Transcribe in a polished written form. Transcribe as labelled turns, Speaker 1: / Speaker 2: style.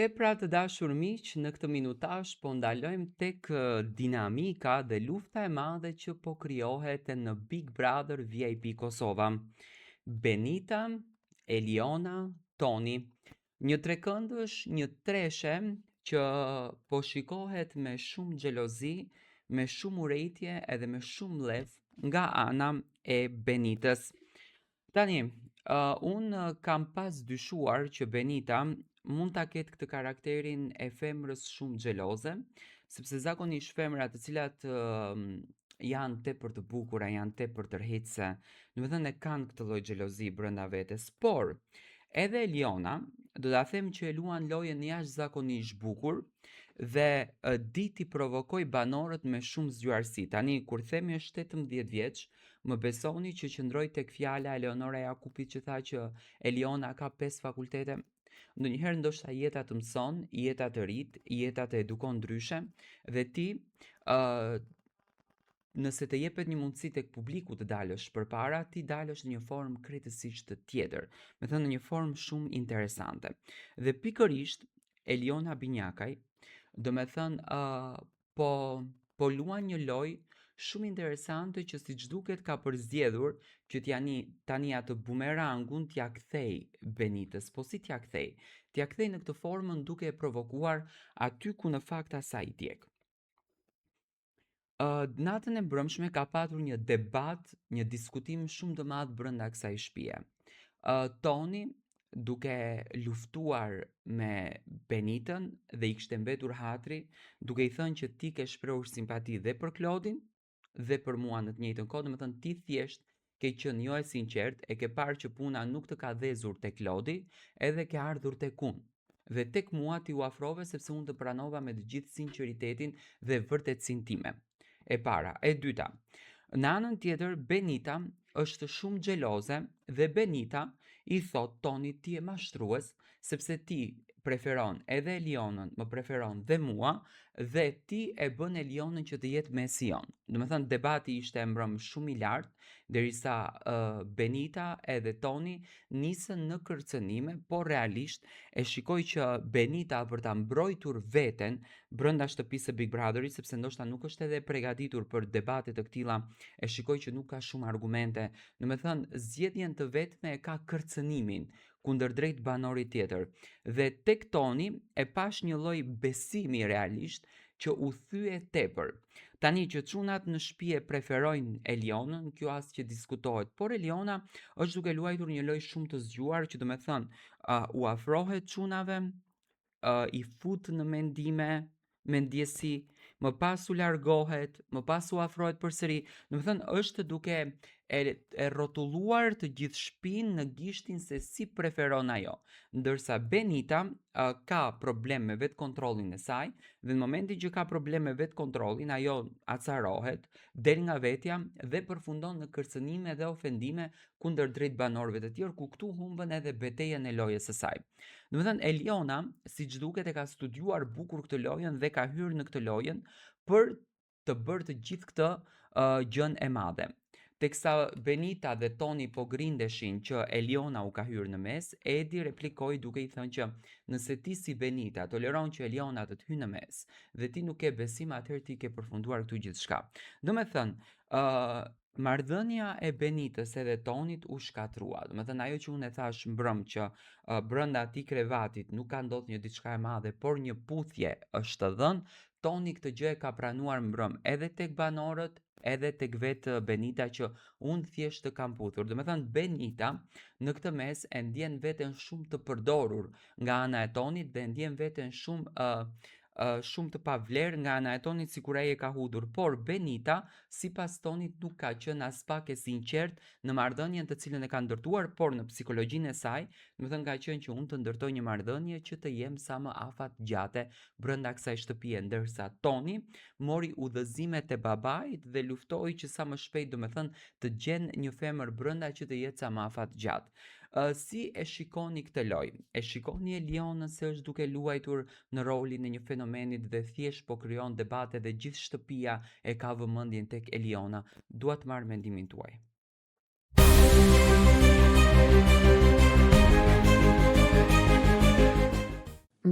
Speaker 1: E pra të dashur miq, në këtë minutazh po ndalojmë tek dinamika dhe lufta e madhe që po krijohet në Big Brother VIP Kosova. Benita, Eliona, Toni, një trekëndësh, një treshe që po shikohet me shumë xhelozi, me shumë urrejtje edhe me shumë lef nga ana e Benitës. Tani, unë kam pas dyshuar që Benita mund ta ketë këtë karakterin e femrës shumë xheloze, sepse zakonisht femrat të cilat janë tepër të bukura, janë tepër tërheqëse, domethënë e kanë këtë lloj xhelozi brenda vetes, por edhe Eliona, do ta them që e luan lojën jashtëzakonisht bukur dhe di t'i provokoj banorët me shumë zgjuarsi. Tani kur themi është 18 vjeç, më besoni që qëndroj tek fjala e Eleonora Jakupit që tha që Eliona ka 5 fakultete. Ndonjëherë ndoshta jeta të mëson, jeta të rit, jeta të edukon ndryshe dhe ti nëse të jepet një mundësi tek publiku të dalësh përpara, ti dalësh në një formë krejtësisht të tjetër, me thënë në një formë shumë interesante. Dhe pikërisht Eliona Binjakaj, do me thënë po luan një lojë shumë interesante që siç duket ka përzgjedhur që tani atë bumerangun t'ja kthej Benitës, po si t'ja kthej? T'ja kthej në këtë formën duke e provokuar aty ku në fakt asaj i djeg. Natën e mbrëmshme ka patur një debat, një diskutim shumë të madh brenda kësaj shtëpie. Toni duke luftuar me Benitën dhe i kishte mbetur hatri, duke i thënë që ti ke shprehur simpati dhe për Klodin dhe për mua në të njëjtën kohë, domethënë ti thjesht ke qenë jo e sinqert, e ke parë që puna nuk të ka dhezur tek Klodi, edhe ke ardhur tek unë. Dhe tek mua ti u afrove sepse unë të pranova me të gjithë sinqeritetin dhe vërtetësinë time. E para, e dyta. Në anën tjetër, Benita është shumë xheloze dhe Benita i thot Toni ti je mashtrues sepse ti preferon edhe Elionën, më preferon dhe mua dhe ti e bën Elionën që të jetë mesi jon. Domethënë debati ishte mbrëm shumë i lartë derisa Benita edhe Toni nisën në kërcënime, por realisht e shikoj që Benita për ta mbrojtur veten brenda shtëpisë së Big Brotherit, sepse ndoshta nuk është edhe përgatitur për debate të këtilla, e shikoj që nuk ka shumë argumente. Domethënë zgjedhjen të vetme e ka kërcënimin kundërdrejt banorit tjetër. Dhe tek Toni e pash një lloj besimi realisht që u thye tepër. Tani që çunat në shtëpi e preferojnë Elionën, kjo as që diskutohet, por Eliona është duke luajtur një lojë shumë të zgjuar që do me thënë u afrohet çunave, i fut në mendime, me ndjesi, më pas u largohet, më pas u afrohet përsëri. Do të thënë është duke e rrotulluar të gjithë shtëpinë në gishtin se si preferon ajo. Ndërsa Benita ka problem me vetë kontrollin e saj dhe në momentin që ka problem me vetë kontrollin, ajo acarohet, del nga vetja dhe përfundon në kërcënime dhe ofendime kundërdrejt banorëve të tjerë, ku këtu humbën edhe betejën e lojës së saj. Domethënë Eliona, siç duket e ka studiuar bukur këtë lojën dhe ka hyrë në këtë lojën për të bërë të gjithë këtë gjën e madhe. Teksa Benita dhe Toni po grindeshin që Eliona u ka hyrë në mes, Edi replikoi duke i thënë që nëse ti si Benita toleron që Eliona të hyjë në mes dhe ti nuk ke besim, atëherë ti ke përfunduar këtu gjithçka. Domethënë, marrëdhënia e Benitës edhe Tonit u shkatrua. Domethënë ajo që unë e thash mbrëm që brenda atij krevatit nuk ka ndodhur një diçka e madhe, por një puthje është dhënë, Toni këtë gjë e ka pranuar mbrëm edhe tek banorët, edhe tek vetë Benita që unë thjesht të kam puthur. Domethënë Benita në këtë mes e ndjen veten shumë të përdorur nga ana e Tonit dhe ndjen veten shumë të pavlerë nga ana e Tonit sikur ai e ka hudur, por Benita sipas Tonit nuk ka qenë as pak e sinqert në marrëdhënien të cilën e ka ndërtuar, por në psikologjinë e saj, domethënë ka qenë që unë të ndërtoj një marrëdhënie që të jem sa më afatgjate brenda kësaj shtëpie, ndërsa Toni mori udhëzime te babait dhe luftoi që sa më shpejt domethënë të gjen një femër brenda që të jetë sa më afatgjatë. Si e shikoni këtë lojë? E shikoni Elionën se është duke luajtur në rolin e një fenomenit dhe thjesht po krijon debate dhe gjithë shtëpia e ka vëmendjen tek Eliona? Dua të marr mendimin tuaj.